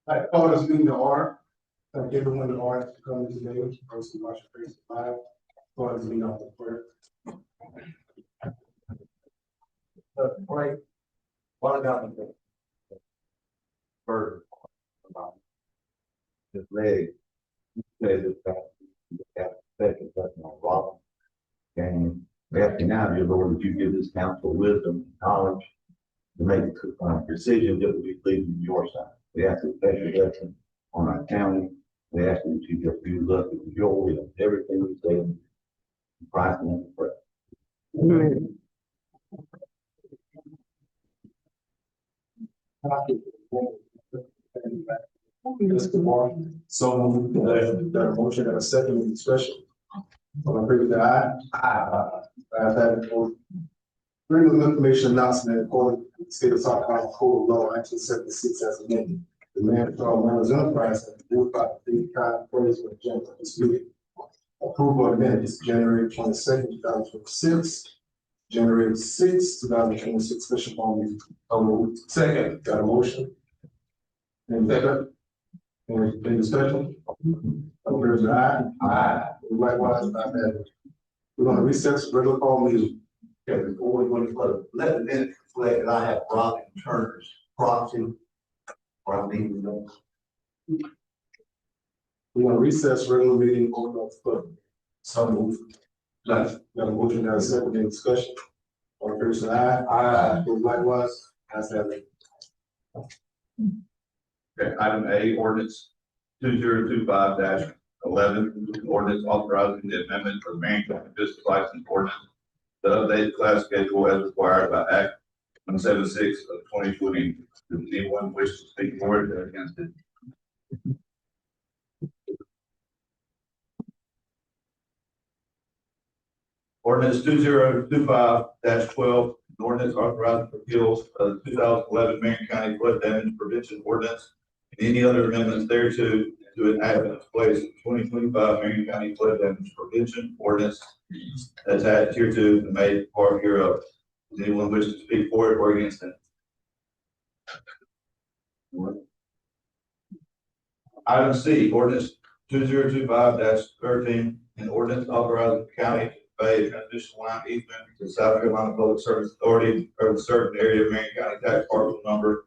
I call this meeting to order. Thank everyone in the audience for coming today. First, wash your face live. Call this meeting off the prayer. Pray. One down the bird about his leg. He said that second person on Robin. And we ask you now, dear Lord, that you give this council wisdom, knowledge to make decisions that will be pleasing to your side. We ask a special blessing on our county. We ask that you just do luck and joy in everything we say. In Christ's name we pray. Amen. Mr. Marion, so that a motion and a second discussion. On the previous aye. I have had for freedom of information announcement according to the state of South Carolina Code of Law 1976 as amended. The man from Reynolds Enterprise has moved by the kind praise for the agenda of this meeting. Approval of minutes, January 22nd, 2026, January 6th, 2026, special board meeting. Second, got a motion? And second? Any discussion? All fair aye. Aye. Likewise, I've had it. We're going to recess the regular call meeting. Okay, before we go any further, let the minutes reflect that I have Robin Turner's proxy. Or I mean, we're going to recess regular meeting over the foot. So move. Got a motion, got a second, any discussion? All fair side aye. Aye. Likewise, as have it. Okay, item A, ordinance 2025-11, ordinance authorizing the amendment for the Marion County business license ordinance to update class schedule as required by Act 176 of 2020. Does anyone wish to speak for it or against it? Ordinance 2025-12, ordinance authorizing repeals of the 2011 Marion County flood damage prevention ordinance and any other amendments thereto to enact in place of 2025 Marion County flood damage prevention ordinance attached hereto and made part hereof. Does anyone wish to speak for it or against it? Item C, ordinance 2025-13, an ordinance authorizing the county to pay a transmission line easement to South Carolina Public Service Authority over a certain area of Marion County tax parcel number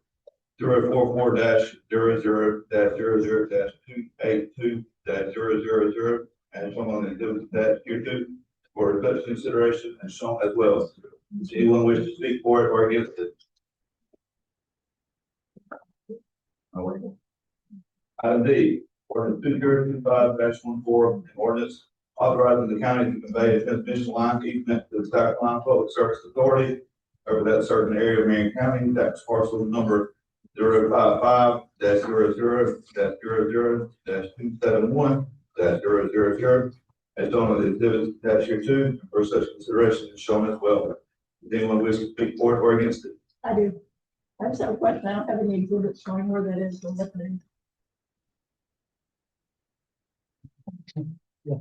044-00-282-000 and shown on the exhibit attached hereto for special consideration and shown as well. Does anyone wish to speak for it or against it? Item D, ordinance 2025-14, an ordinance authorizing the county to convey a transmission line easement to the South Carolina Public Service Authority over that certain area of Marion County, tax parcel number 055-00-00-271-000 as shown on the exhibit attached here too, for such consideration is shown as well. Does anyone wish to speak for it or against it? I do. I just have a question. I don't have any exhibits showing where that is. Yeah.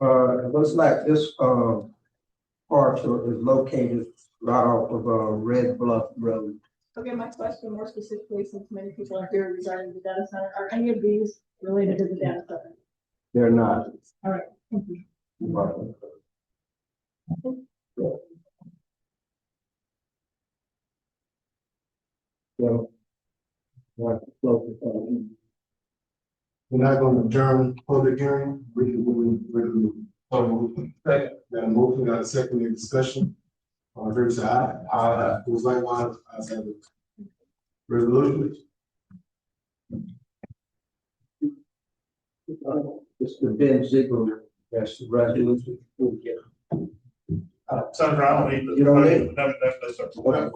It looks like this parcel is located right off of Red Bluff Road. Okay, my question more specifically, since many people are here regarding the data center, are any of these related to the data center? They're not. All right, thank you. So, We're not going to adjourn public hearing. Got a motion, got a second, any discussion? All fair side aye. Who's likewise, I have it. Resolution. Mr. Ben Ziegler, that's the resolution. Senator, I don't need the. You don't need it? No, sir. What?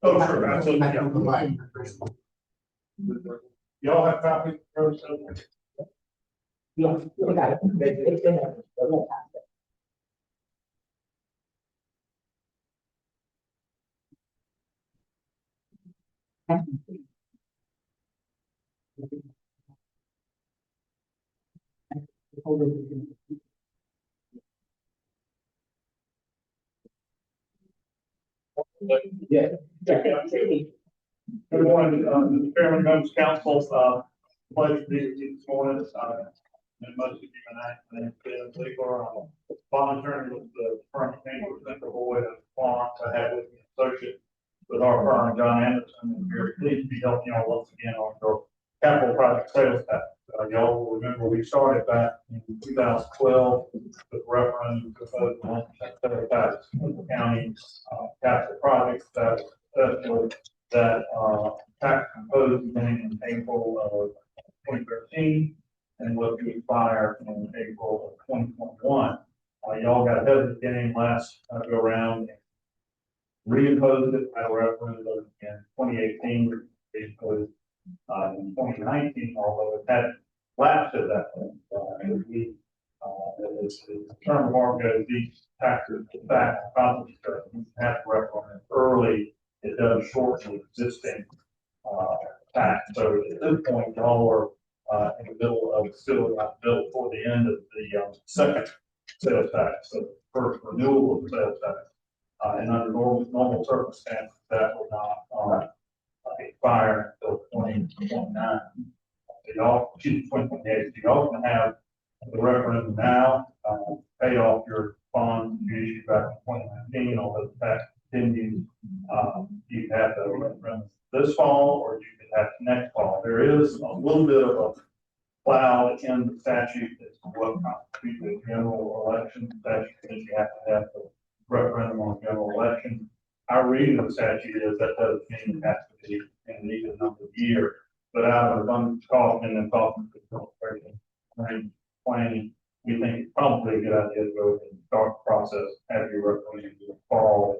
Oh, sure, absolutely. I have the mic. Y'all have copies? Yeah, you got it. It's in there. Yeah. Good morning, Mr. Chairman, members of council, pleasure to be with you this morning. And most of you and I, Ben Ziegler, I'm volunteering with the firm of Central Boyd of Florence. I have with me an associate with our firm, John Anderson, and we're pleased to be helping y'all once again on your capital project sales tax. Y'all will remember we started back in 2012 with referendum to vote on sales tax in the county capital projects that tax imposed beginning in April of 2013 and was to expire in April of 2021. Y'all got ahead of the game last go around, reimposed it at a referendum in 2018, reimposed in 2019, although it had lapsed at that point. As the term of art goes, these taxes, in fact, probably have to referendum early. It does shorten the existing tax. So at this point, y'all are in the middle of still not built for the end of the second sales tax, so the first renewal of the sales tax. And under normal circumstances, that will not expire until 2029. So y'all, 2028. So y'all can have the referendum now, pay off your bonds you issued back in 2019, although the tax continues. You can have the referendum this fall, or you can have next fall. There is a little bit of a cloud in the statute that's what constitutes a general election statute, because you have to have the referendum on general election. Our reading of the statute is that doesn't mean it has to be in an even number of years, but out of abundance caution and talking to the planning, we think it's probably a good idea to go and start the process, have your referendum in the fall,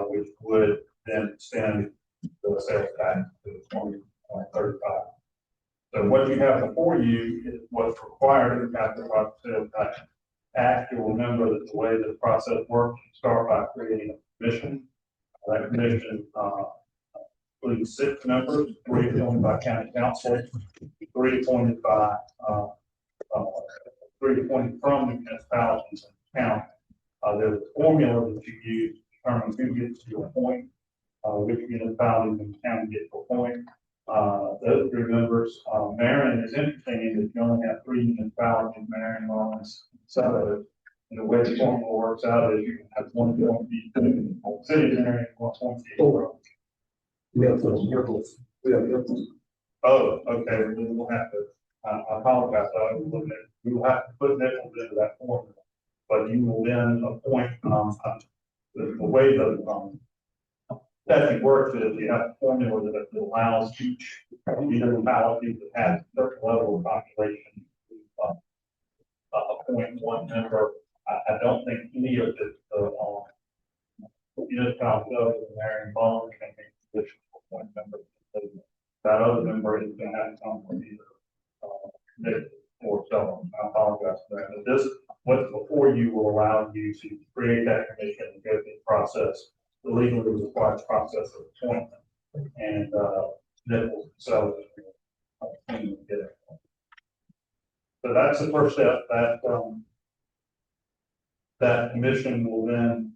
which would then extend the sales tax to 2035. So what you have before you is what's required in the capital project sales tax act. You'll remember that the way the process works, you start by creating a commission. That commission includes 6 members, 3 appointed by county council, 3 appointed by 3 appointed from the municipalities and county. There's a formula that you use to determine who gets to appoint, which municipalities and county get to appoint. Those 3 members, Marion is interesting in that you only have 3 municipalities, Marion, Lawrence, Southern. And the way the formula works out is you can have 1 appointee to city, Marion, 1 appointee. Oh, okay, then we'll have to, I apologize, we will have to put nickels into that formula. But you will then appoint, the way the statute works is you have a formula that allows each municipality that has a certain level of population to appoint 1 member. I don't think any of the municipalities other than Marion Bone can make a position for 1 member. That other member is going to have to come from either or so. I apologize for that. But this, what's before you will allow you to create that commission and go through the process, the legally required process of appointment, and then we'll sell it. So that's the first step. That commission will then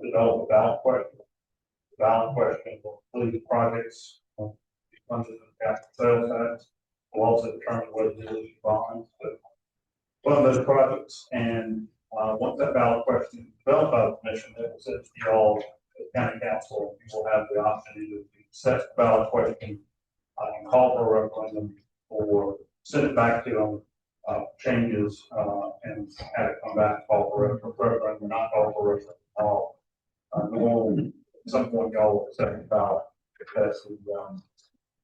develop a ballot question. The ballot question will include projects funded in the capital sales tax. Will also determine whether to issue bonds to fund those projects. And once that ballot question is developed by the commission, it will send to y'all, the county council. You will have the option either to set the ballot question and call for a referendum, or send it back to them, changes, and have it come back and call for a referendum, or not call for a referendum at all. Normally, at some point, y'all will set the ballot because the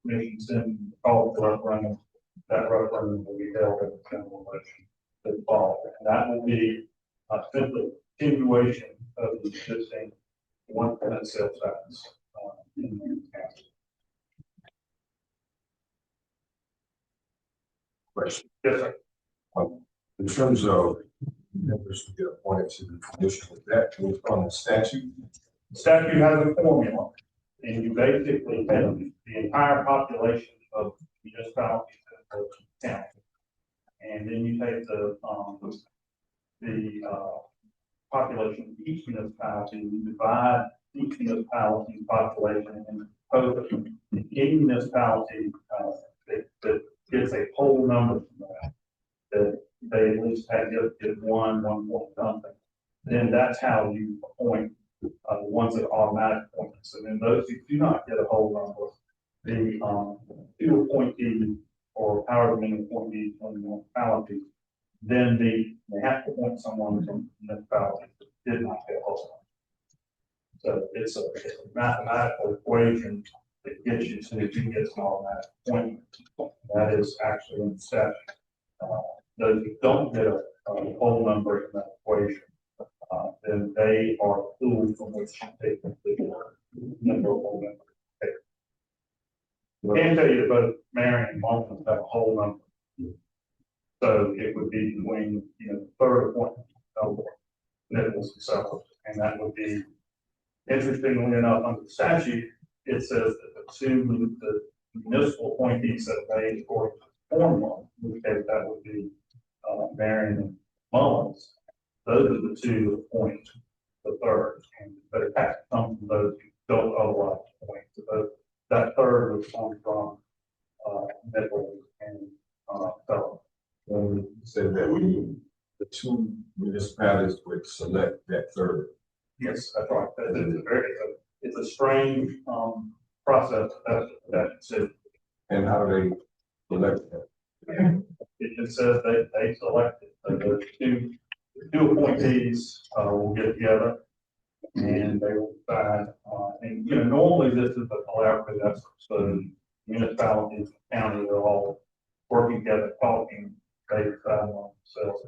commission send call for referendum. That referendum will be held at the general election this fall, and that will be simply continuation of the existing 1% sales tax in the county. question. Yes, sir. In terms of members who get appointed to the commission, is that based on the statute? Statute has a formula, and you basically have the entire population of municipalities in the county. And then you take the population of each municipality, you divide each municipality's population and impose any municipality that gets a whole number from that they at least had to get one point something. Then that's how you appoint the ones that are automatic appointments. And then those who do not get a whole number, the two appointees or however many appointees from the municipality, then they have to appoint someone from the municipality that did not get a whole number. So it's a mathematical equation that gets you to if you get an automatic appointment. That is actually in the statute. Those who don't get a whole number in that equation, then they are pulled from which they complete number of whole number. I can tell you that both Marion and Marion have a whole number. So it would be between, the third appointment of Nichols and Sellers. And that would be, interestingly enough, under the statute, it says that the municipal appointees that are made according to the formula, in which case that would be Marion and Mullins. Those are the two that appoint the third. But it has to come from those who don't otherwise appoint. So that third would come from Nichols and Sellers. You said that the two municipalities would select that third. Yes, that's right. It's a strange process that's it. And how do they select that? It just says they selected. So the two appointees will get together and they will decide. And normally this is a collaborative effort. So municipalities, county, they're all working together, talking. They decide on themselves.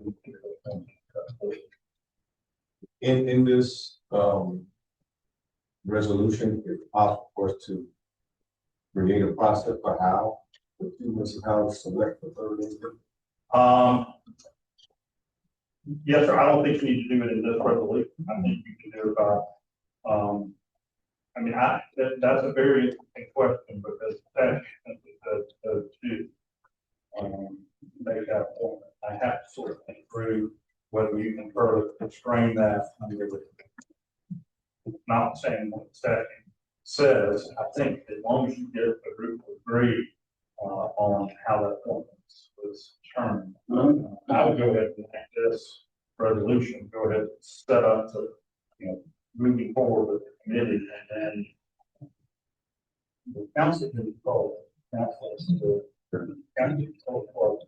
In this resolution, it's possible for us to create a process for how the two municipalities select the third individual. Yes, sir. I don't think you need to do it in this resolution. I think you can do it by, that's a very interesting question because statute does do make that point. I have to sort of think through whether you can further constrain that under the, not saying what the statute says. I think as long as you get a group to agree on how that appointment was determined, I would go ahead and make this resolution, go ahead and set up to, moving forward with the committee, and then the council can call council to the county told for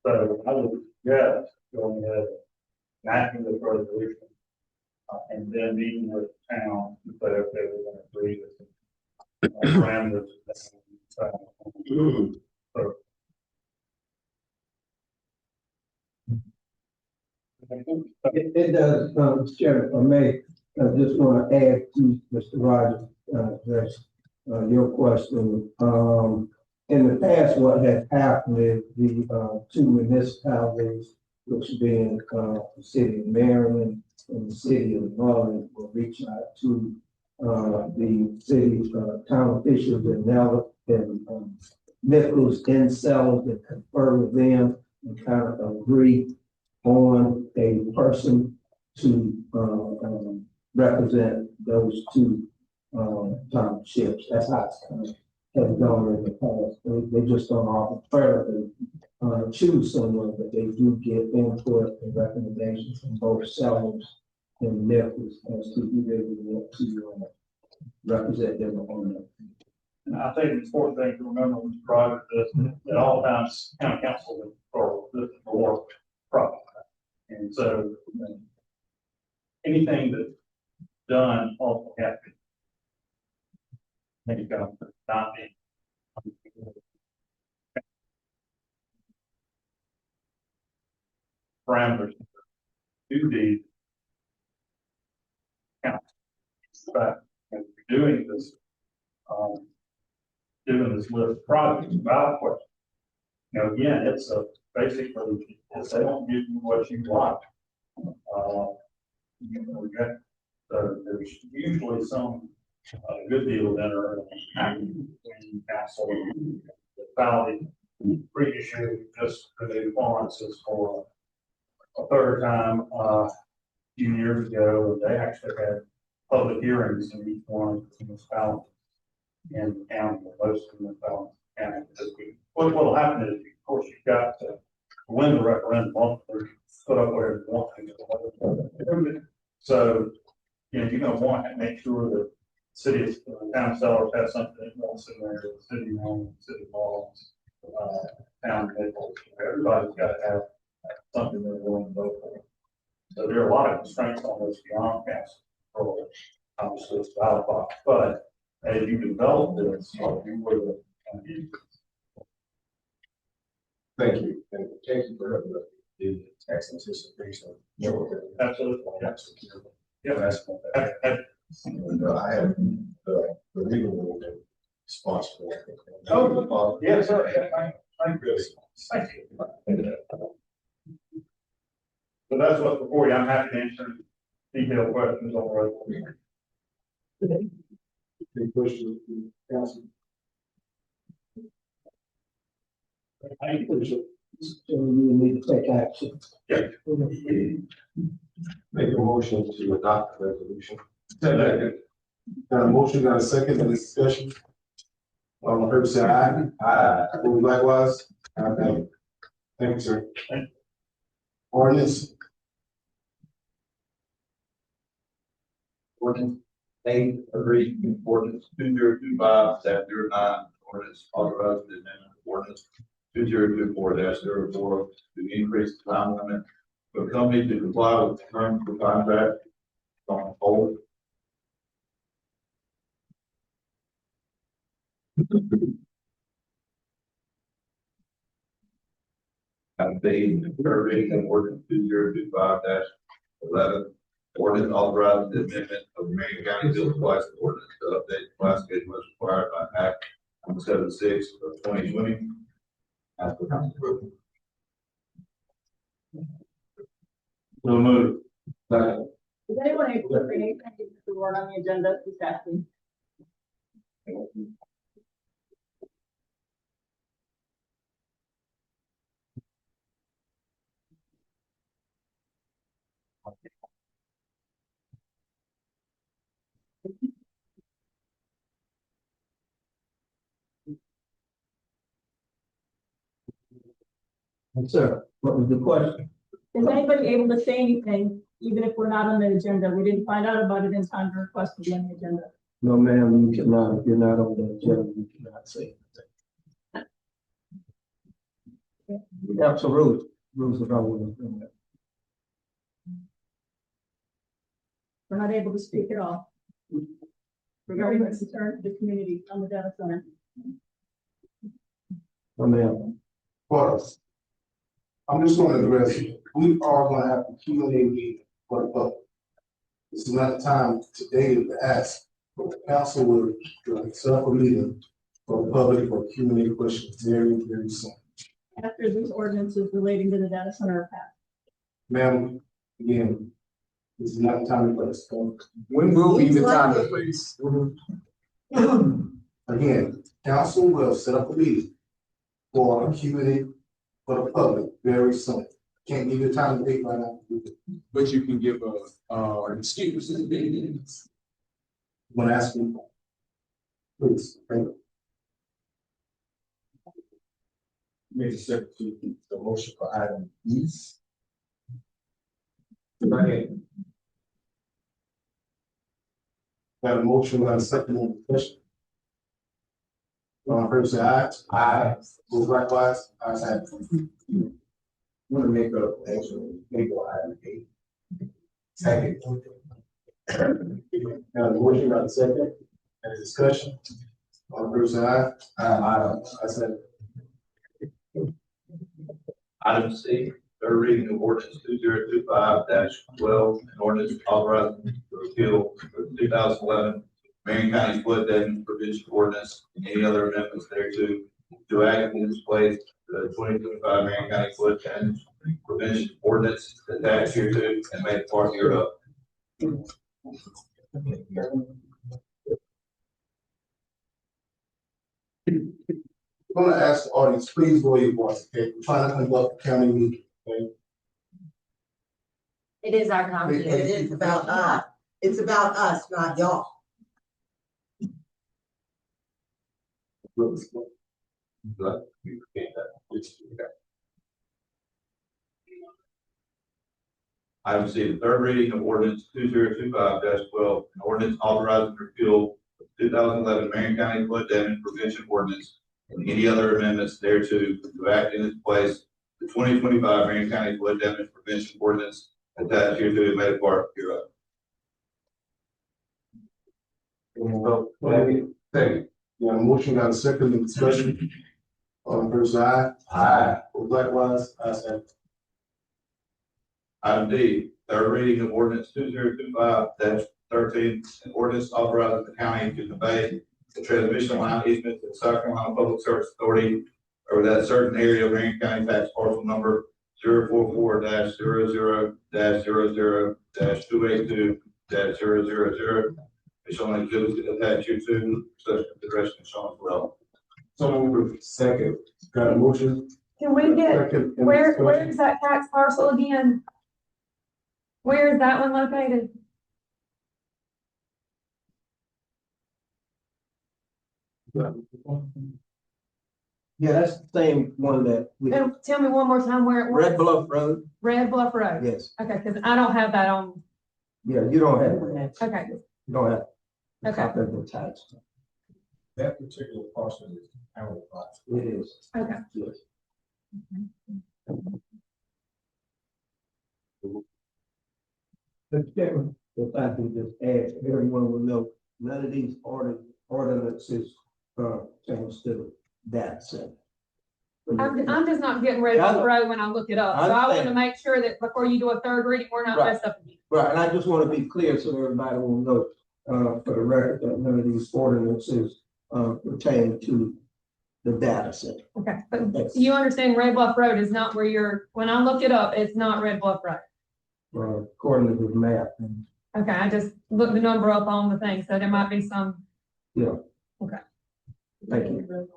so I would suggest going ahead and enacting this resolution and then meeting with the town to say, okay, we're going to agree with the parameters. So, It does, Chairman, if I may, I just want to add to Mr. Rogers, your question. In the past, what has happened is the two municipalities, which being the city of Marion and the city of Marion, will reach out to the city town officials in Nichols and Sellers and confer with them and kind of agree on a person to represent those two townships. That's how it's kind of has gone in the past. They just don't arbitrarily choose someone, but they do get input and recommendations from both Sellers and Nichols as to who they would want to represent them on that. and I think the important thing to remember with the project is that at all times, county council or the board project. And so anything that's done also has to make up not be parameters to the council. But if you're doing this given this list of projects, without question. Now, again, it's a, basically, if they don't give you what you want, you know, we got, there's usually some, good deal that are in council, the valley, previous year, we just renewed Lawrence's for a third time, a few years ago, they actually had public hearings in each one of the municipalities in the county, most of them found county. What'll happen is, of course, you've got to win the referendum, or put up whatever you want to. So, you know, you're gonna want to make sure that city, town sellers have something that wants in there, city homes, city laws, town vehicles. Everybody's got to have something they're willing to vote for. So there are a lot of constraints on this beyond council control. Obviously, it's ballot box, but as you develop this, you will. Thank you. Thank you for the tax anticipation. Absolutely. Yeah. That's I have the legal rule that responsible. Oh, yes, sir. Thank you. So that's what's before you. I'm happy to answer detailed questions on the resolution. Any questions, council? Thank you. So you need to take action. Yeah. Make a motion to adopt the resolution. Second. Got a motion, got a second, any discussion? All in favor, say aye. Aye. Vote likewise. Aye. Thank you, sir. Thank you. Ordinance. Ordinance eight, agreed, ordinance 2025-09, ordinance authorizing the amendment of ordinance 2024-04 to increase the time limit for a company to comply with the terms of the contract on hold. And the third reading of ordinance 2025-11, ordinance authorizing the amendment of the Marion County Bill of Rights ordinance to update the classification as required by Act 176 of 2020. As per council approval. So move. Is anyone able to bring anything to the word on the agenda this afternoon? Sir, what was the question? Is anybody able to say anything, even if we're not on the agenda? We didn't find out about it in time to request to be on the agenda. No, ma'am, you cannot, if you're not on the agenda, you cannot say anything. Council rules of our. We're not able to speak at all regarding the concern of the community on the data center. No, ma'am. For us. I'm just going to address, we are going to have a Q&A meeting for the public. This is not the time today to ask, but the council will set up a meeting for the public for Q&A questions very, very soon. After these ordinances relating to the data center are passed. Ma'am, again, this is not the time for us. When will be the time and place? Again, council will set up a meeting for a Q&A for the public very soon. Can't give you a time and date right now. But you can give an excuse. I'm gonna ask you. Please, thank you. Made a second to the motion for item E. Got a motion, got a second on the question. All in favor, say aye. Aye. Vote likewise, ayes have it. Want to make a motion, legal item eight. Second. Got a motion, got a second, any discussion? All in favor, say aye. Aye. Ayes have it. Item C, third reading of ordinance 2025-12, an ordinance authorizing the repeal of 2011 Marion County flood damage prevention ordinance, and any other amendments thereto, to act and displace the 2025 Marion County flood damage prevention ordinance attached here to and made part hereof. I'm gonna ask the audience, please lower your voice, okay? We're trying to conduct the county meeting, okay? It is our county. It is about us. It's about us, not y'all. Item C, the third reading of ordinance 2025-12, an ordinance authorizing repeal of 2011 Marion County flood damage prevention ordinance and any other amendments thereto, to act in its place the 2025 Marion County flood damage prevention ordinance attached here to and made a part hereof. Second. Yeah, motion got a second in discussion. All in favor, say aye. Aye. Likewise, I say. Item D, third reading of ordinance 2025-13, an ordinance authorizing the county to convey the transmission line easement to the South Carolina Public Service Authority over that certain area of Marion County tax parcel number 044-00-00-282-000. It's only exhibits attached here to such consideration as shown as well. So moved. Second. Got a motion? Can we get, Second in where discussion. is that tax parcel again? Where is that one located? Yeah, that's the same one that we, And tell me one more time where it was. Red Bluff Road, Red Bluff Road. yes, Okay, because I don't have that on. yeah, you don't have it, Okay, you don't have. it. Okay. Copy of the tax. That particular parcel is county property. It is, okay. yes. Mr. Chairman, if I can just add, everyone will know, none of these ordinances, change to that set. I'm just not getting Red Bluff Road when I look it up. I So I want to understand. make sure that before you do a third reading, we're not Right. messed up again. Right, and I just want to be clear so everybody will know, for the record, that none of these ordinances, pertain to the data set. Okay, but you understand Red Bluff Road is not where you're, when I look it up, it's not Red Bluff Road. According to the map, and, Okay, I just looked the number up on the thing, so there might be some. yeah. Okay. Thank you.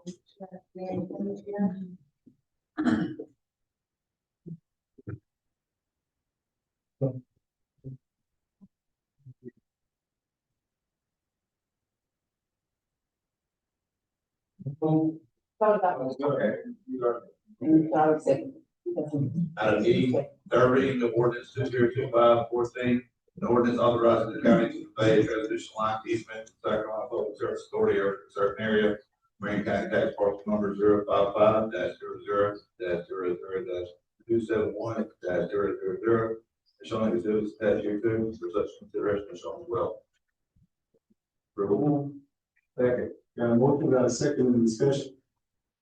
Item E, third reading of ordinance 2025-14, an ordinance authorizing the county to convey a transmission line easement to South Carolina Public Service Authority over a certain area, Marion County tax parcel number 055-00-271-000, showing exhibits attached here to for such consideration as shown as well. Approval. Second. Got a motion, got a second in discussion.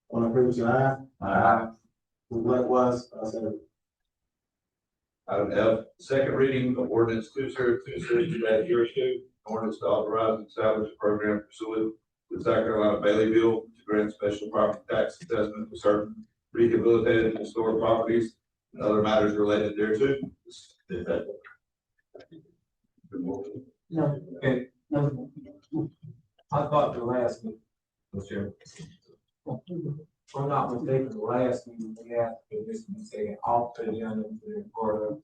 All in favor, say aye. Aye. Likewise, I say. Item F, second reading of ordinance 2026-02, ordinance to authorize and establish a program pursuant to the South Carolina Bailey Bill to grant special property tax assessment for certain rehabilitated and historic properties and other matters related thereto. No. Okay. No. I thought the last meeting, Mr. Chairman. If I'm not mistaken, the last meeting we had, this is saying off the agenda for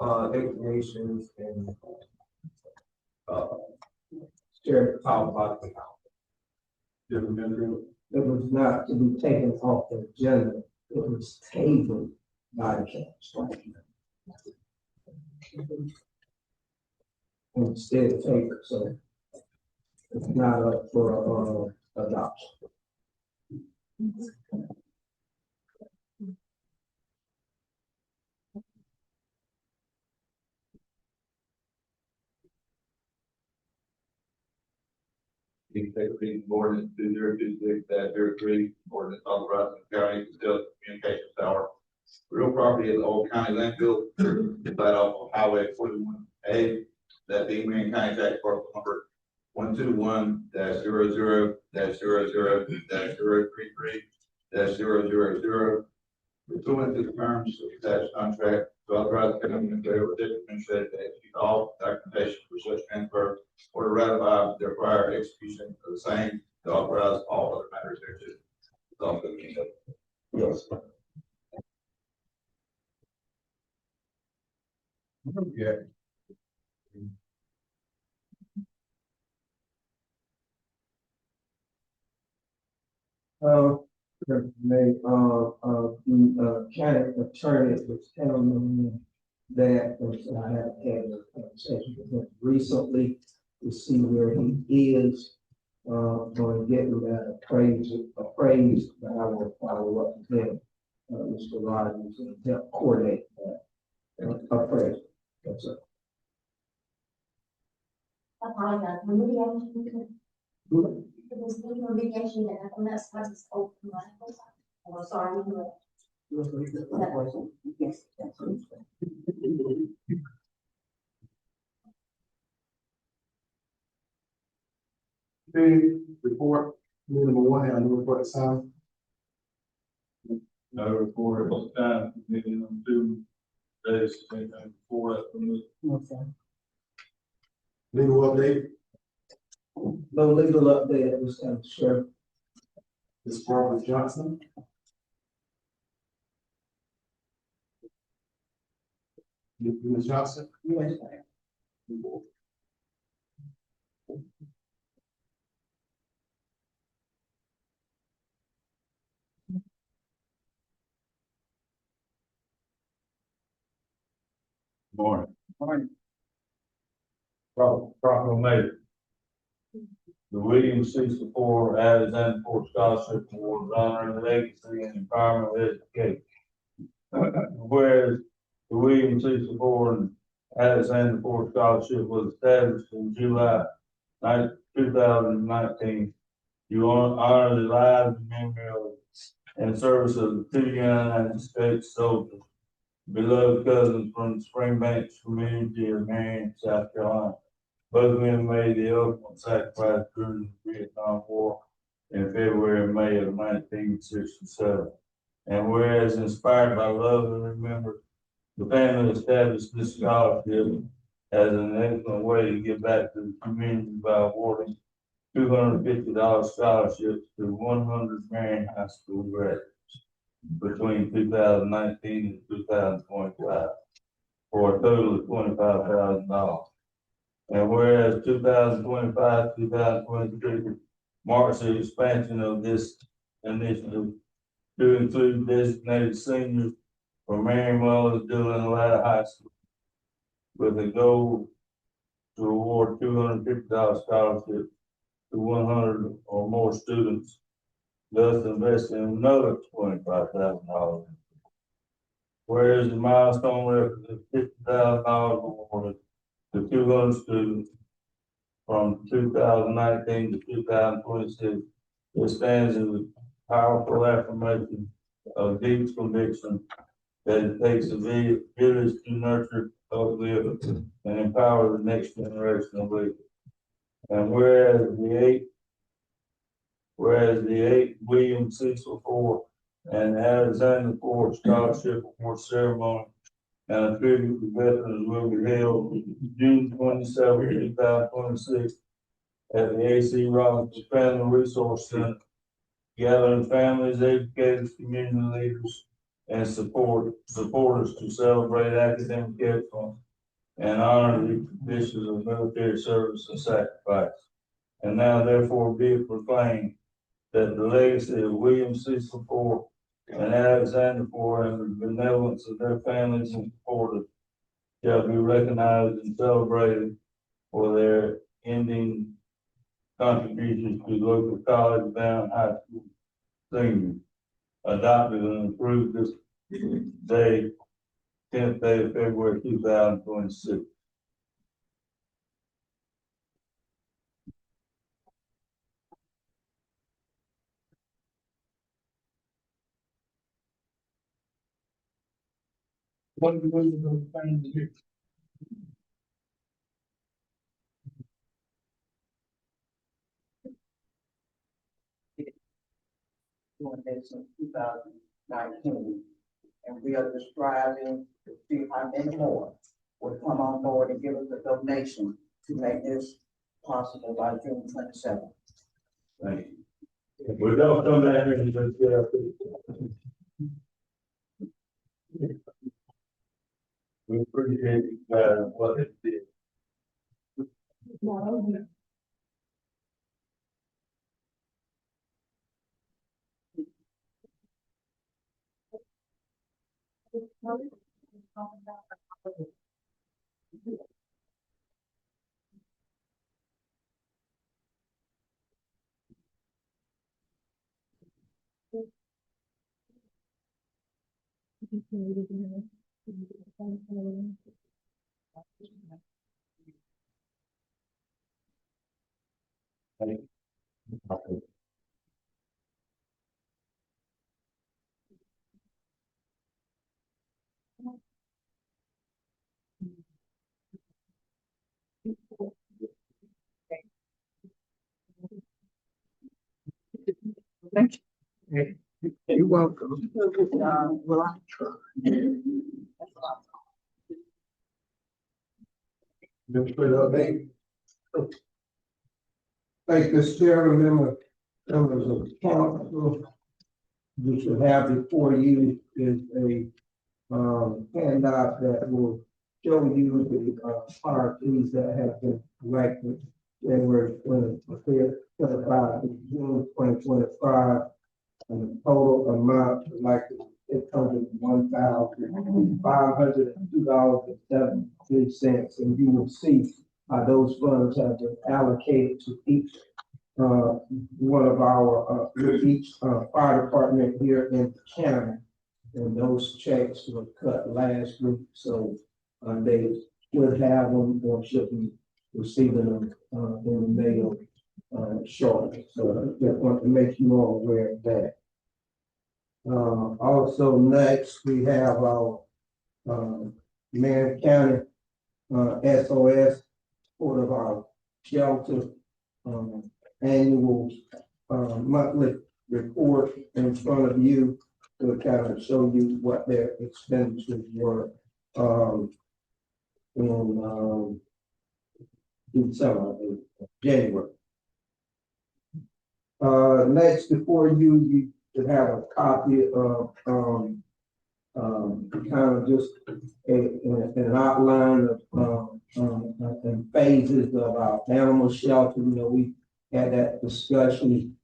the explanations and Sure, talk about the house. it was not to be taken off the agenda, it was tabled by the council. Instead of tabled, so it's not up for, adoption. You can take reading of ordinance 2026-03, ordinance authorizing the county to build a communications tower. Real property is old county landfill, right off of Highway 41A, that being Marion County tax parcel number 121-00-00-033-000 pursuant to the terms of the attached contract to authorize the county administrator or district administrator to execute all documentation for such transfer or to ratify their prior execution of the same to authorize all other matters thereto. It's all good, you know. Yes. Yeah. The county attorney was telling me that, I have had a conversation with him recently to see where he is. Going to get me that appraised, but I will follow up with him, Mr. Rogers, and help coordinate that appraisal. That's it. I apologize. Remediation, it was remediation that happened, that's why it's open. I'm sorry. Yes, that's what it's. Big report, number one, and number report sign. No report at this time, maybe on 2 days, before that from me. Legal update, No legal update at this time, Sheriff. Ms. Barbara Johnson. Ms. Johnson. Yes. Morning. Proclamation. The William C. Support Alexander Ford Scholarship Award honoring legacy and environmental education. Whereas the William C. Support and Alexander Ford Scholarship was established in July 2019. You honor the lives and memory of and service of the 2 United States soldiers, beloved cousins from the Springbanks community of Marion, South Carolina. Both men made the ultimate sacrifice during the Vietnam War in February and May of 1967. And whereas inspired by love and remember, the family established this scholarship as an excellent way to give back to the community by awarding $250 scholarships to 100 Marion High School graduates between 2019 and 2025 for a total of $25,000. And whereas 2025, 2023 marks the expansion of this initiative to include designated seniors from Marion, Dillon, and Latta High School, with a goal to award $250 scholarships to 100 or more students, thus investing another $25,000. Whereas the milestone represents $50,000 awarded to 200 students from 2019 to 2026, it stands as a powerful affirmation of deep conviction that it takes a village to nurture, uplift, and empower the next generation of leaders. And whereas the eight William Cecil Ford and Alexander Ford Scholarship Award ceremony and a tribute to veterans will be held June 27, 2026 at the A.C. Robinson Family Resource Center, gathering families, educators, community leaders, and supporters to celebrate academic excellence and honor the traditions of military service and sacrifice. And now therefore be it proclaimed that the legacy of William Cecil Ford and Alexander Ford and the benevolence of their families and supporters shall be recognized and celebrated for their ending contributions to local college bound high school seniors, adopted and approved this day, 10th day of February 2026. What are we going to do? doing this since 2019. And we are just striving to see how many more will come on board and give us a donation to make this possible by June 27th. Thank you. We're gonna come back here and just get our. We appreciate what it did. You're welcome. Well, I try. Thank you, Mr. Chairman, members of council. You should have before you is a handout that will show you the parties that have been elected January 25th to June 2025. And the total amount elected $601,502.73. And you will see how those funds have been allocated to each one of our each fire department here in the county. And those checks were cut last week, so they should have them or should be receiving them in the mail shortly. So I just want to make you all aware of that. Also next we have our Marion County SOS part of our shelter annual monthly report in front of you to kind of show you what their expenditures were in December, January. Next, before you should have a copy of kind of just an outline of and phases of our animal shelter. You know, we had that discussion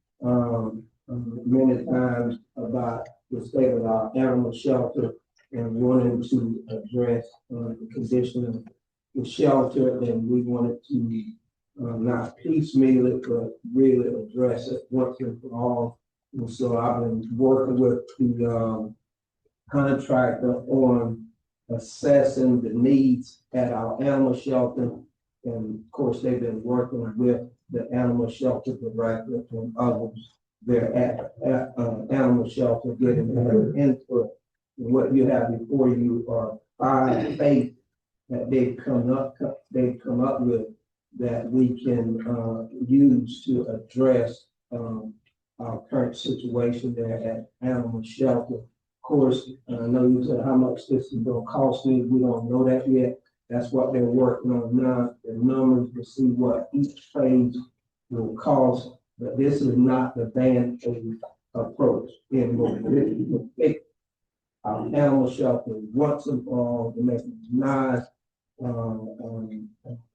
many times about the state of our animal shelter and wanting to address the condition of the shelter, and we wanted to not piecemeal it, but really address it once and for all. And so I've been working with the contractor on assessing the needs at our animal shelter. And of course, they've been working with the animal shelter director and others there at animal shelter, getting their input. And what you have before you are 5 phases that they've come up with that we can use to address our current situation there at animal shelter. Of course, I know you said how much this is going to cost me. We don't know that yet. That's what they're working on now. The numbers to see what each phase will cost, but this is not the band-aid approach anymore. This is to fix our animal shelter once and for all to make a nice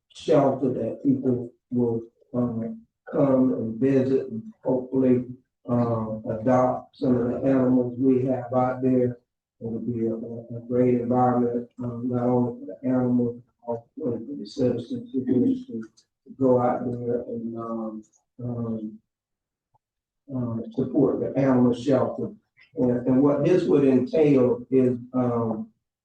shelter that people will come and visit and hopefully adopt some of the animals we have out there. It'll be a great environment, not only for the animals, but also for the citizens who wish to go out there and support the animal shelter. And what this would entail is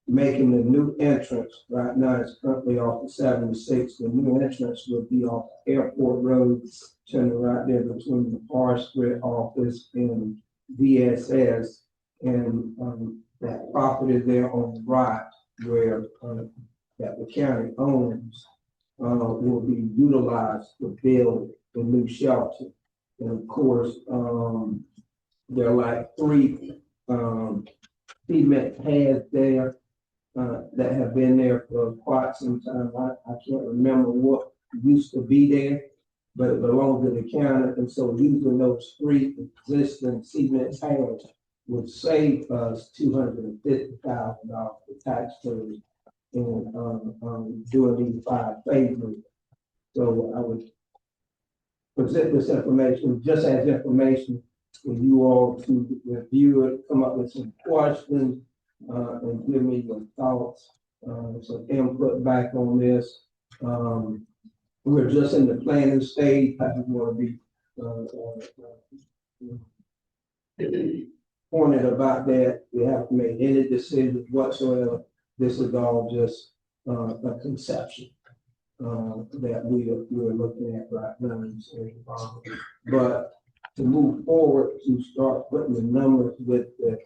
making the new entrance. Right now it's currently off the 76. The new entrance would be off Airport Road, turning right there between the forestry office and VSS, and that property there on the right where that the county owns will be utilized to build the new shelter. And of course, there are like three, cement pads there, that have been there for quite some time. I can't remember what used to be there, but it belonged to the county, and so using those three existing cement pads would save us $250,000 for taxpayers in doing these 5 phases. So I would present this information just as information for you all to review it, come up with some questions, and give me your thoughts, some input back on this. We're just in the planning stage. I just want to be pointed about that. We haven't made any decisions whatsoever. This is all just a conception that we're looking at right now. But to move forward, to start putting the numbers with the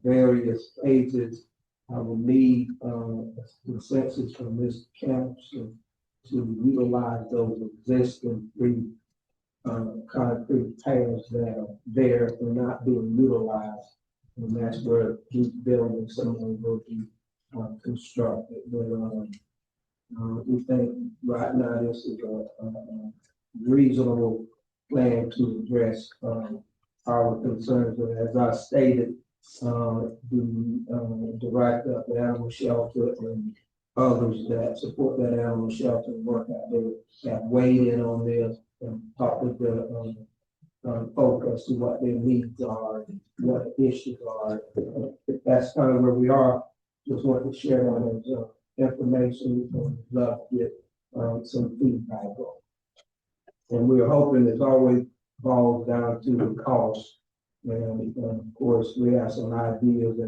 various phases, I will need a consensus from this council to utilize those existing 3 concrete pads that are there and not being utilized. And that's where these buildings, some of them will be constructed. But we think right now this is a reasonable plan to address our concerns. And as I stated, the director of the animal shelter and others that support that animal shelter work out there have weighed in on this and talked with the folks as to what their needs are, and what the issues are. That's kind of where we are. Just want to share on this information and love to get some feedback on. And we're hoping it always falls down to the cost. And of course, we have some ideas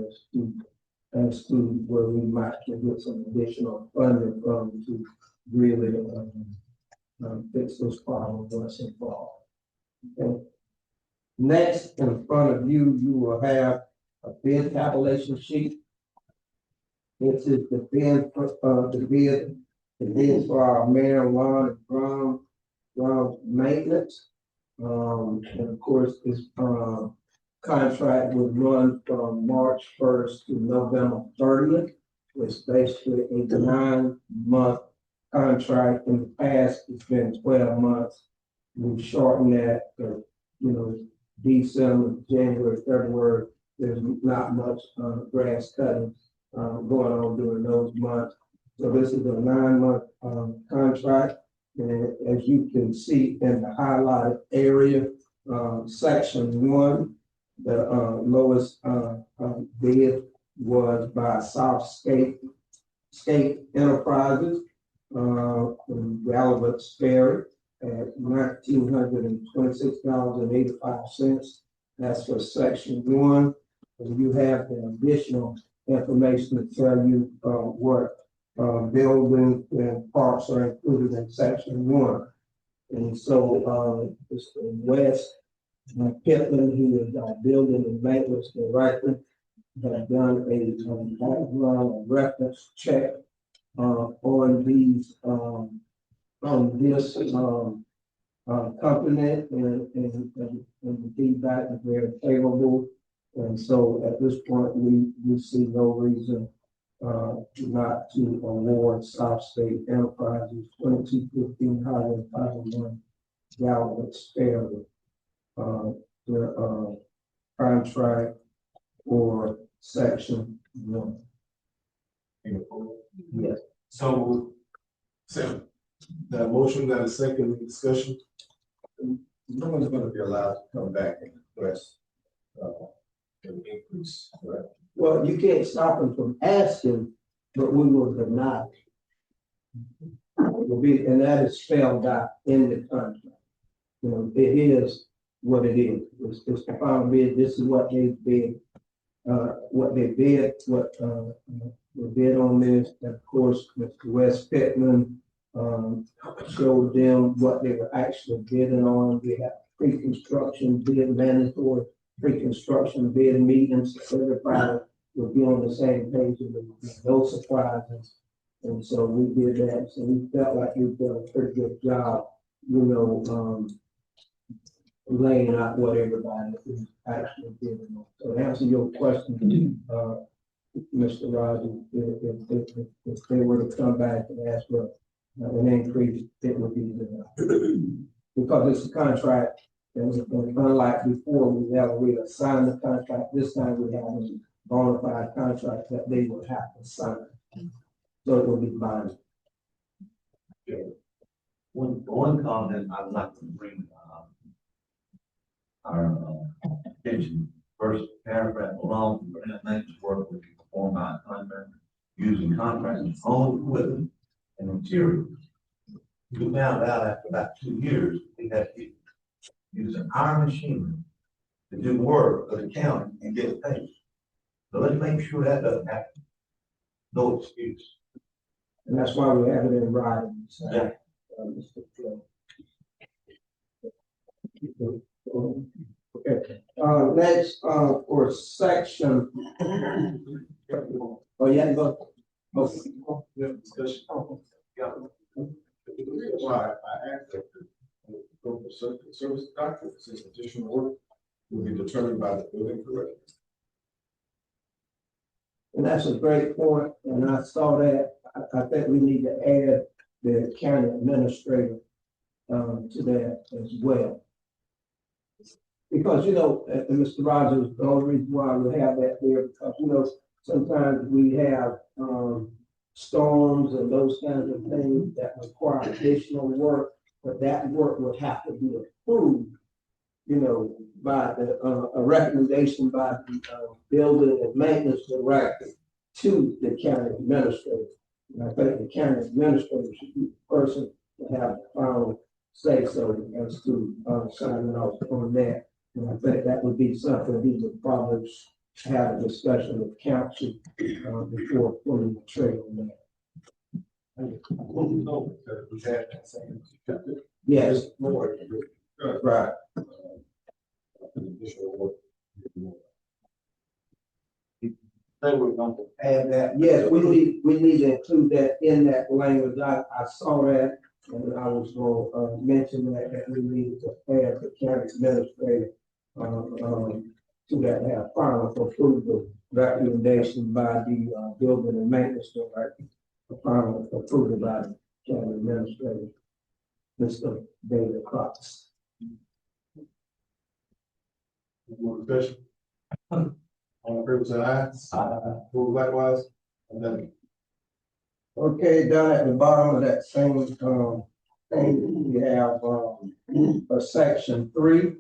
as to where we might can get some additional funding from to really fix those problems once and for all. Okay. Next, in front of you, you will have a bid tabulation sheet. This is the bid for the bids for our marijuana and ground maintenance. And of course, this contract would run from March 1st to November 30th. It's basically a 9-month contract. In the past, it's been 12 months. We've shortened that to, December, January, February. There's not much grass cutting going on during those months. So this is a 9-month contract. And as you can see in the highlighted area, section 1, the lowest bid was by State Enterprises in Gallup Sperry at $1,926.85. That's for section 1. And you have the additional information to tell you what buildings and parks are included in section 1. And so Mr. West Pittman, who is our building and maintenance director, have done a background reference check on these on this company, and the feedback is very favorable. And so at this point, we see no reason not to award South State Enterprises 2215 Highway 501 Gallup Sperry their contract for section 1. Yes. So that motion, that is second discussion. No one's gonna be allowed to come back and request an increase, correct? Well, you can't stop them from asking, but we will deny. And that is spelled out in the contract. It is what it is. It's the final bid. This is what they bid, what they bid on this. And of course, Mr. West Pittman showed them what they were actually bidding on. We have pre-construction bid, mandatory pre-construction bid meetings, so everybody will be on the same page and no surprises. And so we did that. So we felt like we've done a pretty good job, laying out what everybody is actually giving. So to answer your question, Mr. Rogers, if they were to come back and ask for an increase, it would be denied. Because it's a contract, and unlike before, we never really signed the contract, this time we have a bona fide contract that they would have to sign. So it will be binding. One comment I'd like to bring, our attention, first paragraph along, preventive maintenance work will be performed by a contractor using contractors' own equipment and materials. We found out after about 2 years, we had people using our machinery to do work for the county and get paid. So let's make sure that doesn't happen. No excuse. And that's why we have it in writing. So, Yeah. Mr. Flow. Okay, next, for section. Oh, yeah, go. Yeah, discussion. Yeah. That's why I asked that the scope of service doctrine, since additional work will be determined by the building director. And that's a great point, and I saw that, I think we need to add the county administrator, to that as well. Because, you know, and Mr. Rogers, the only reason why we have that there, because, you know, sometimes we have, storms and those kinds of things that require additional work, but that work would have to be approved, you know, by the, a recommendation by the, building and maintenance director to the county administrator. And I think the county administrator should be the person to have the final say so as to, signing off on that. And I think that would be something we would probably have a discussion with council, before pulling the trigger on that. We had that same. Yes, More. right. Additional work. They were going to add that. Yes, we need to include that in that language. I saw that, and I was going to mention that we needed to add the county administrator, to that have final approval recommendation by the, building and maintenance director, final approval by the county administrator, Mr. David Cox. More discussion? All in favor, say aye. Aye. Move likewise. And then Okay, down at the bottom of that same, thing, we have, a section 3.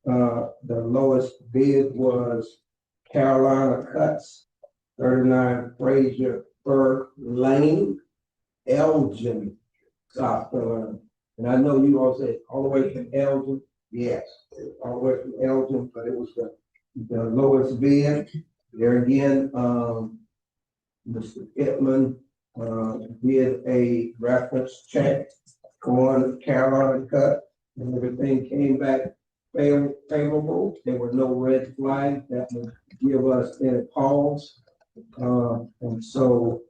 The lowest bid was Carolina Cuts, 39 Fraser Burr Lane, Elgin, South Carolina. And I know you all said all the way from Elgin. Yes, all the way from Elgin, but it was the lowest bid. There again, Mr. Pittman, did a reference check on Carolina Cut, and everything came back favorable. There were no red flags that would give us any pause. And so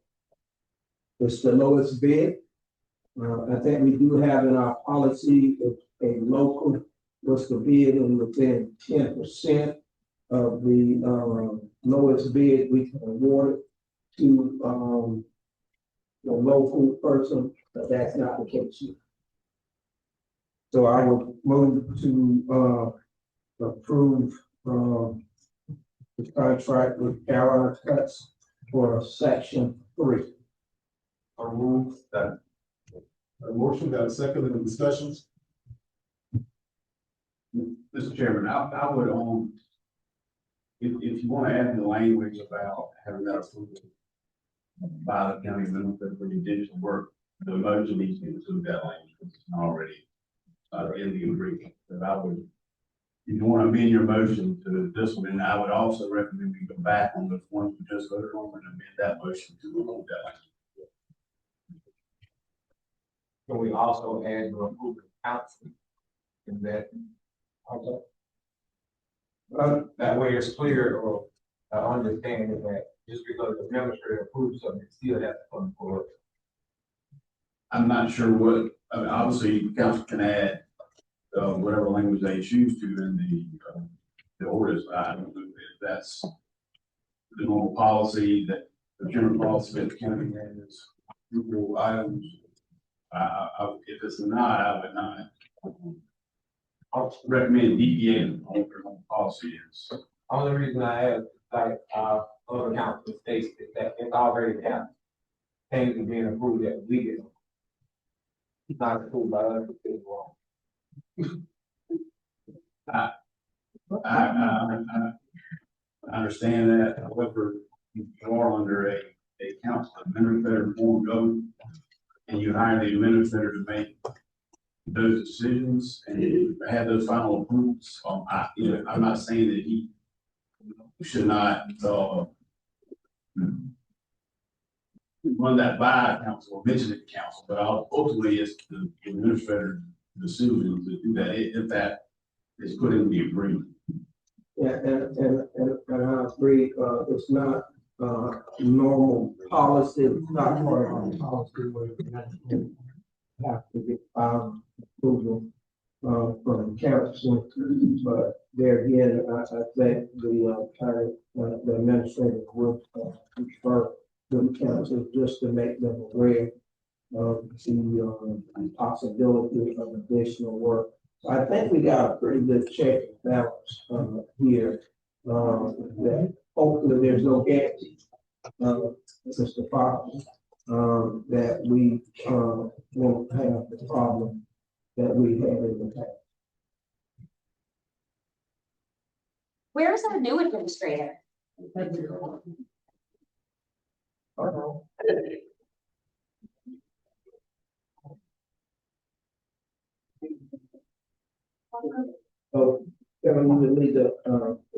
it's the lowest bid. I think we do have in our policy if a local was to bid in within 10% of the lowest bid, we can award it to the local person, but that's not the case here. So I would move to approve the contract with Carolina Cuts for section 3. I'll move that. A motion, got a second in the discussions? Mr. Chairman, I would, if you want to add the language about having that approval by the county administrator for the additional work, the motion needs to include that language, because it's not already in the agreement. But I would, if you want to amend your motion to this one, and I would also recommend we go back on the one we just voted on and amend that motion to remove that language. Can we also add the approval of council in that? That way it's clear or understanding that just because the administrator approves something, it still has to come forward. I'm not sure what, I mean, obviously, council can add whatever language they choose to in the orders. I don't know if that's the normal policy that the general policy that the county has, approval items. If it's not, I would not. I'll recommend deviating on what their own policy is. Only reason I ask, like, other council states is that it's already happened. Things are being approved that we did. It's not approved by us, it's wrong. I understand that, however, you are under a council administrator form of government, and you hire the administrator to make those decisions and have those final approvals. I'm not saying that he should not, run that by council or mention it to council, but ultimately it's the administrator's decision to do that, if that is put in the agreement. Yeah, and I agree, it's not, normal policy, it's not part of our policy where we have to get approval, from council, but there again, I think the administrator would, refer to the council just to make them aware of the possibility of additional work. So I think we got a pretty good check and balance, here, that hopefully there's no guarantee, Mr. Fox, that we, won't have the problem that we had in the past. Where's our new administrator? So, Kevin, we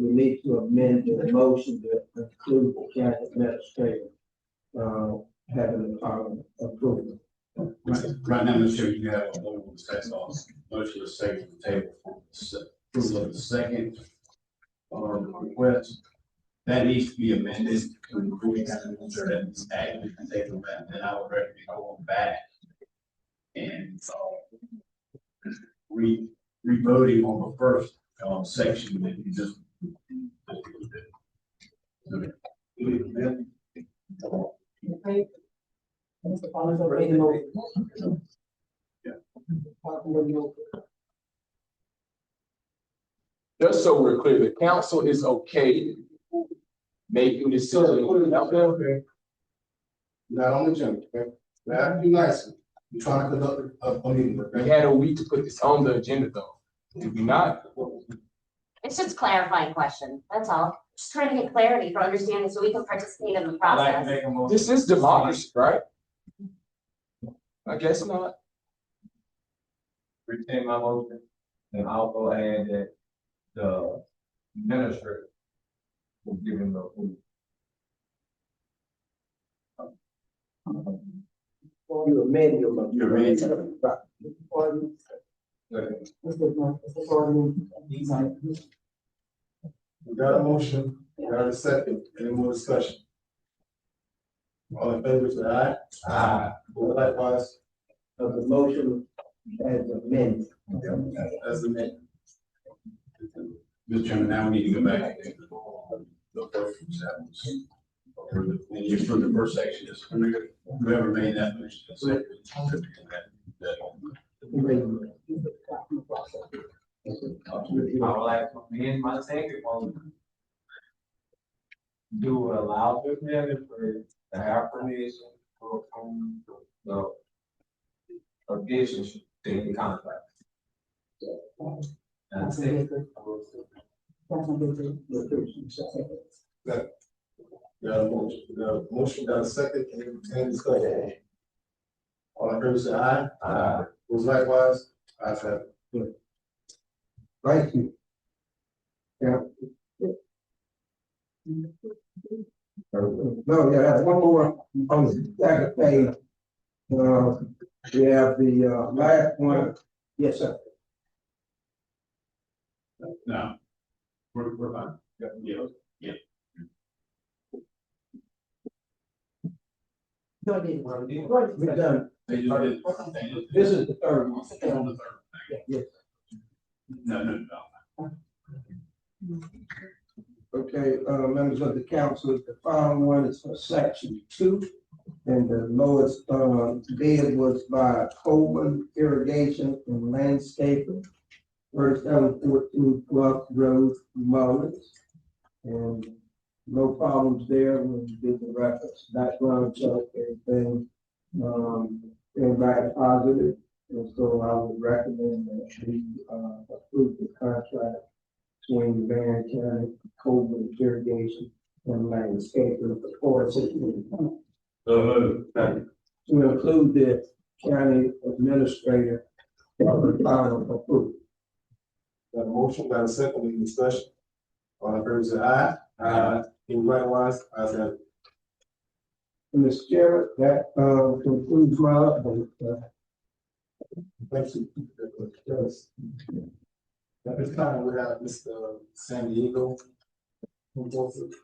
need to amend the motion to include the county administrator, having approval. Right now, Mr. Chair, you have a vote on the text off, motion to save the table for approval of the second request. That needs to be amended to include the county administrator and actually can take them back, then I would recommend going back and re-voting on the first section that you just Just so we're clear, the council is okay making decisions out there. Okay. Not on the agenda, okay? That'd be nice. You're trying to conduct a meeting, We okay? had a week to put this on the agenda though. Did we not? It's just a clarifying question, that's all. Just trying to get clarity for understanding so we can participate in the process. This is democracy, right? I guess not. Retain my motion, and also add that the administrator will give him the approval. You amend your motion. You amend. We got a motion, we got a second, any more discussion? All in favor, say aye. Aye. Vote likewise, Of the motion as amended. as amended. Mr. Chairman, now we need to go back to the first sentence. And you for the first section, is whoever made that motion. I would like to amend my second motion. Do allow the administrator to have permission for the additions to the contract. That's it. Got a motion, got a second, any discussion? All in favor, say aye. Aye. Vote likewise, ayes have it. Thank you. Yeah. No, yeah, that's one more on the second page. We have the last one. Yes, sir. No. We're fine. Yeah. We're done. They just did. This is the third one. On the third. Yes. No. Okay, members of the council, the following one is for section 2. And the lowest, bid was by Coleman Irrigation and Landscaping, 3714 Bluff Road, Mullins. And no problems there when we did the records, background check, everything, came back positive. And so I would recommend that we, approve the contract between Marion County, Coleman Irrigation and Landscaping for 460. So moved. To include the county administrator for the final approval. Got a motion, got a second, any discussion? All in favor, say aye. Aye. Any likewise, ayes have it. Mr. Chairman, that concludes my update. Thank you. Yes. At this time, we have Mr. San Diego. Who wants it?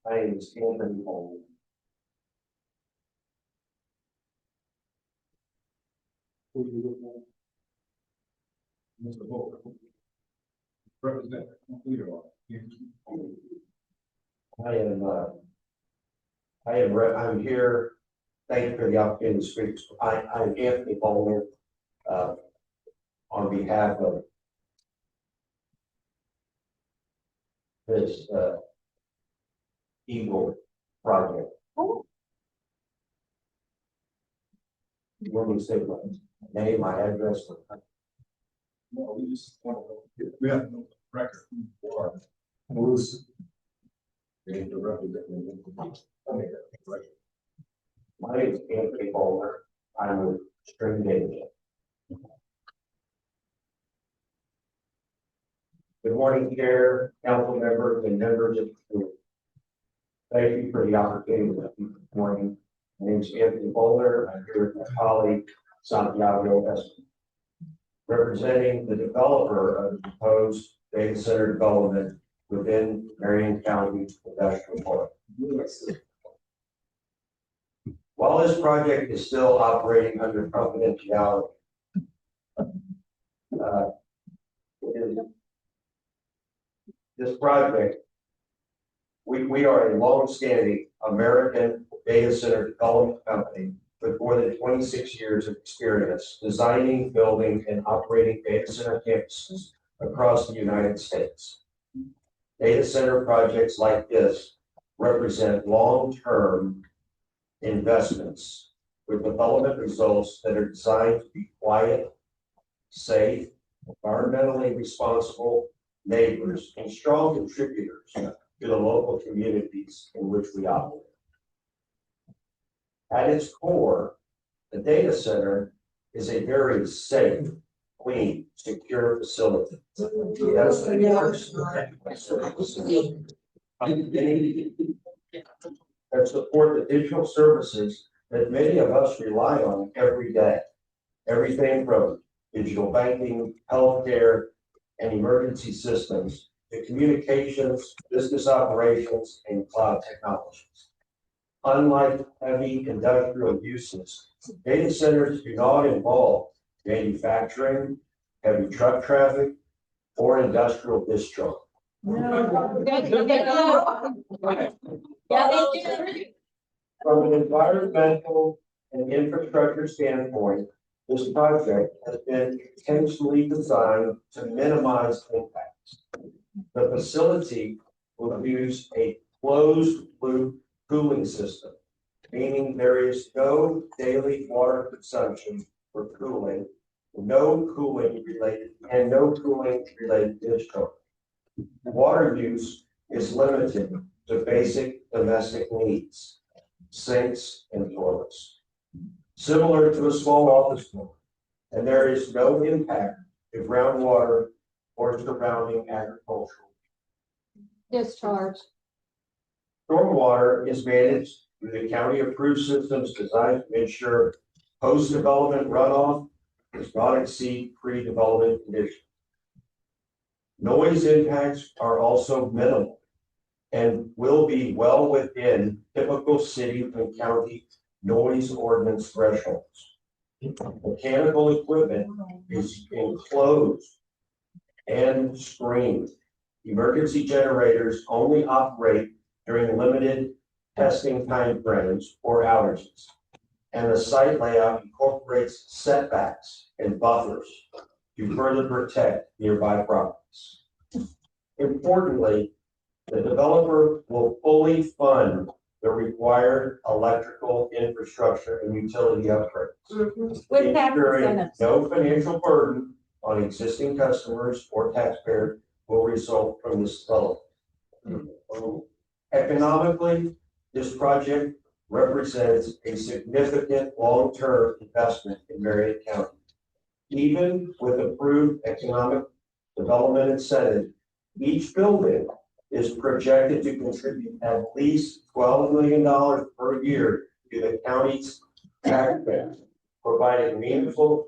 My name is Anthony Hall. Mr. Volker. Representative, who you are. I'm here. Thank you for the opportunity to speak. I'm Anthony Bowler, on behalf of this, Eagle project. You want me to say my name, my address? No, we just want to, we have no record for. Who's- The My name is Anthony Bowler. I'm with String Data. Good morning, Chair, council members, and members of the board. Thank you for the opportunity to speak this morning. My name is Anthony Bowler. I'm here with my colleague, Santiago Espen, representing the developer of the proposed data center development within Marion County Industrial Park. While this project is still operating under confidentiality, this project, we are a long-standing American data center development company with more than 26 years of experience designing, building, and operating data center campuses across the United States. Data center projects like this represent long-term investments with development results that are designed to be quiet, safe, environmentally responsible neighbors, and strong contributors to the local communities in which we operate. At its core, the data center is a very safe, clean, secure facility. Yes, that support the digital services that many of us rely on every day. Everything from digital banking, healthcare, and emergency systems to communications, business operations, and cloud technologies. Unlike heavy industrial uses, data centers do not involve manufacturing, heavy truck traffic, or industrial discharge. From an environmental and infrastructure standpoint, this project has been intentionally designed to minimize impacts. The facility will use a closed loop cooling system, meaning there is no daily water consumption for cooling, no cooling related discharge. Water use is limited to basic domestic needs, sinks and toilets, similar to a small office building, and there is no impact to groundwater or surrounding agricultural. Discharge. Stormwater is managed through the county-approved systems designed to ensure post-development runoff does not exceed pre-development conditions. Noise impacts are also minimal and will be well within typical city and county noise ordinance thresholds. Mechanical equipment is enclosed and screened. Emergency generators only operate during limited testing timeframes or outages. And the site layout incorporates setbacks and buffers to further protect nearby properties. Importantly, the developer will fully fund the required electrical infrastructure and utility upgrades, With tax ensuring incentives. no financial burden on existing customers or taxpayers will result from this development. Economically, this project represents a significant long-term investment in Marion County. Even with approved economic development incentive, each building is projected to contribute at least $12 million per year to the county's taxpayers, providing meaningful,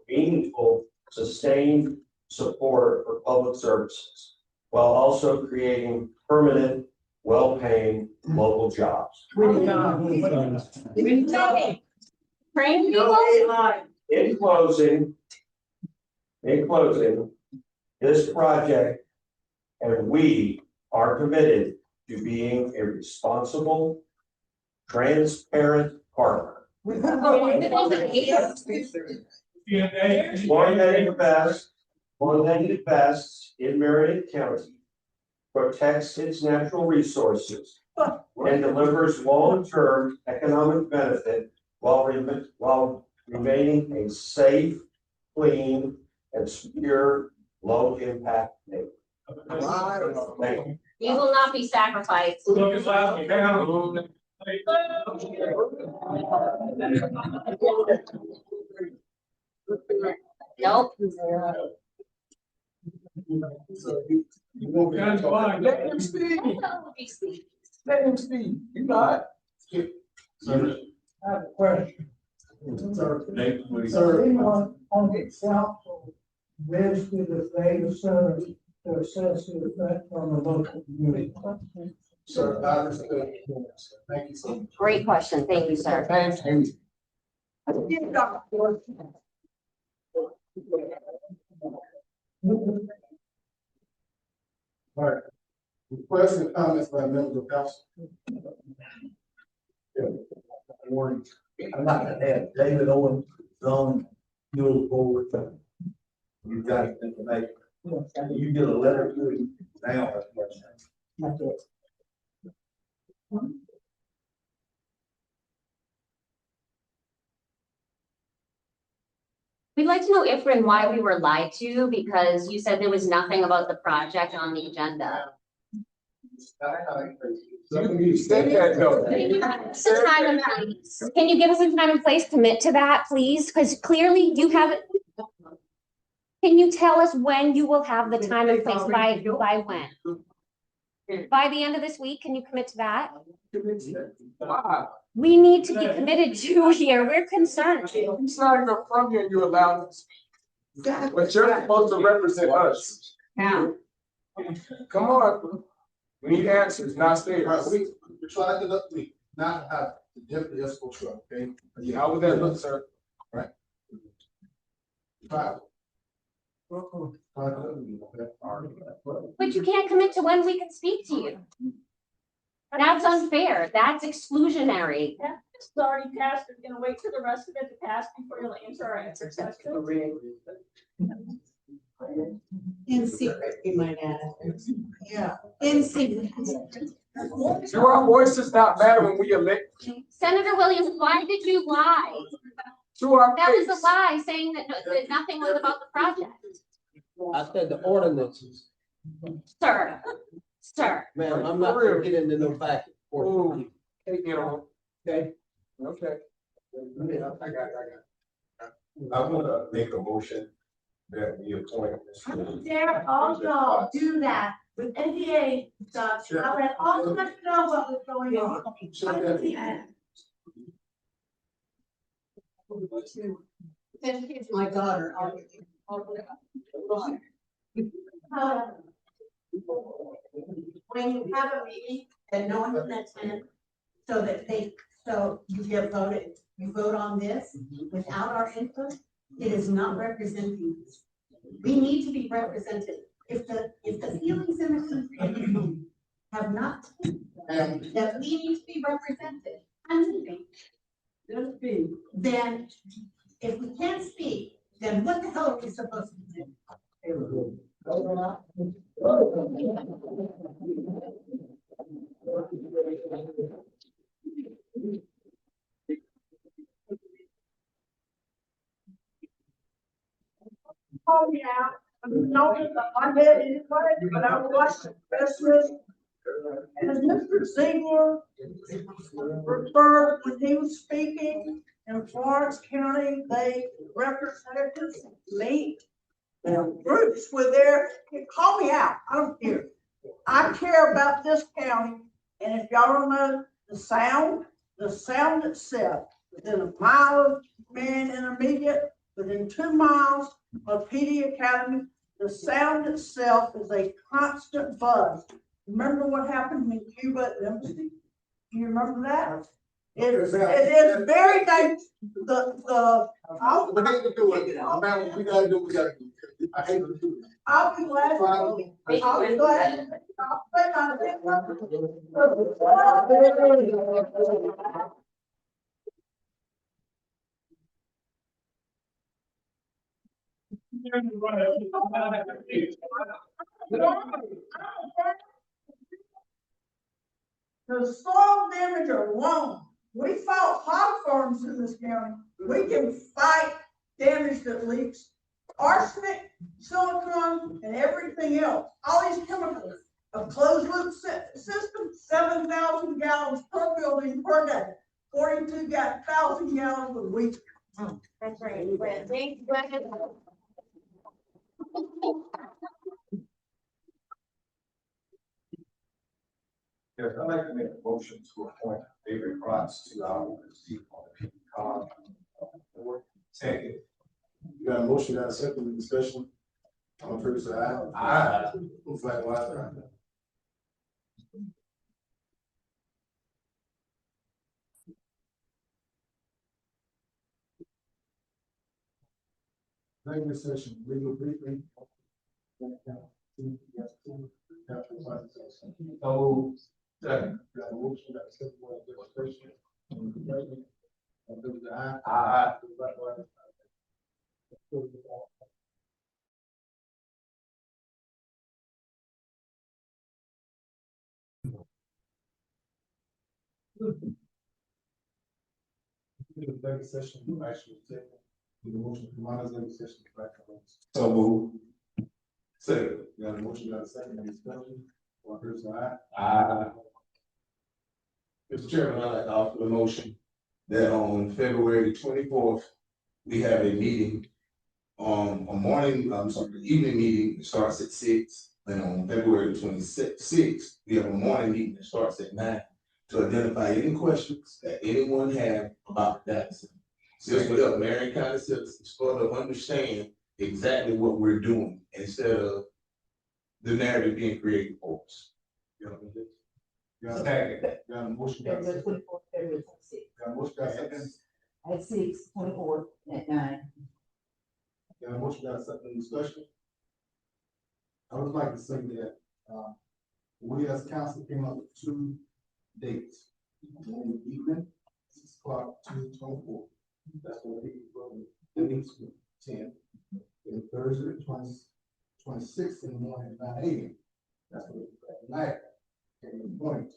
sustained support for public services, while also creating permanent, well-paying local jobs. Train people? In closing, this project and we are committed to being a responsible, transparent partner. One that invests in Marion County, protects its natural resources, and delivers long-term economic benefit while remaining a safe, clean, and secure, low-impact neighborhood. Thank you. You will not be sacrificed. Nope. Let him speak. Let him speak. You not. Sir, I have a question. Sir, anyone on the council visited the data center to assess the effect on the local community? sir, I understand. Thank you so much. Great question. Thank you, sir. Thank you. All right. Questions and comments by members of council? Good morning. I'm not gonna have David Owen, zone, fuel forward. You've got information. You get a letter to him now. We'd like to know if and why we were lied to, because you said there was nothing about the project on the agenda. You said that though. Can you give us a time and place? Can you give us a time and place, commit to that, please? Because clearly you haven't. Can you tell us when you will have the time and place by when? By the end of this week, can you commit to that? Wow. We need to be committed to here. We're concerned. It's not even from here, you allow him to speak. But you're supposed to represent us. Now. Come on. We need answers, not Right, statements. we're trying to not have to dip the escrow truck, okay? How would that look, sir? Right. But you can't commit to when we can speak to you. That's unfair. That's exclusionary. It's already passed. You're gonna wait for the rest of it to pass before you'll answer our answer question. In secret, you might add. Yeah, in secret. Do our voices not matter when we elect Senator Williams, why did you lie? to our That was face? a lie, saying that that nothing was about the project. I said the ordinances. Sir, Man, I'm not gonna get into no back and forth. Ooh, take it on. Okay? Okay. I wanna make a motion that we appoint. How dare all y'all do that with NDA stuff? I let all of us know what was going on. And here's my daughter. When you have a meeting and no one can attend, so you get voted, you vote on this without our input, it is not representing us. We need to be represented. If the feelings in the country have not, that we need to be represented, then if we can't speak, then what the hell are we supposed to do? Oh, yeah, I'm not, I met anybody, but I watched Christmas. And Mr. Ziegler referred, when he was speaking in Florence County, they representatives meet. Groups were there, call me out, I don't care. I care about this county, and if y'all don't know, the sound itself, within a mile of Marion Intermediate, within 2 miles of PD Academy, the sound itself is a constant buzz. Remember what happened in Cuba at the embassy? Do you remember that? It is very dangerous. We hate to do it. We gotta do what we gotta do. I hate to do it. I'll be glad. I'll be glad. I'll say my thing. The soil damage alone, we fought hog farms in this county. We can fight damage that leaks, arsenic, silicon, and everything else. All these chemicals, a closed loop system, 7,000 gallons per building per day, 42,000 gallons a week. That's right. Thank you. Yes, I'd like to make a motion to appoint David Cross to our seat on the PCOG board. Second. You got a motion, got a second discussion? On first side. Aye. Looks like last time. Regular session, legal briefing. So, Second. Got a motion, got a second, discussion. Aye. Executive session, actually, the motion to come out of executive session. So move. Second. Got a motion, got a second, discussion. One person, aye. Aye. Mr. Chairman, I'd like to offer the motion that on February 24th, we have a meeting the evening meeting that starts at 6, and on February 26th, we have a morning meeting that starts at 9 to identify any questions that anyone have about that. This will help Marion County citizens sort of understand exactly what we're doing instead of the narrative being created for us. You know what I mean? Got a motion, got a second. Got a motion, got a second. At 6, 24, at 9. Got a motion, got a second, discussion. I would like to say that, we as council came up with 2 dates. In the evening, 6 o'clock, 2/24. That's what we wrote. It needs to be 10. And Thursday, 26th in the morning, 9 a.m. That's what we at night. And the point,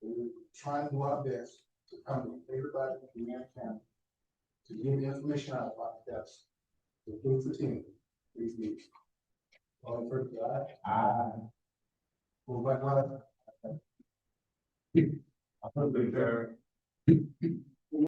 we're trying to do our best to come to everybody in Marion County to give the information out about that. So please attend, please meet. All in favor, aye. Aye. Moved by God. I put the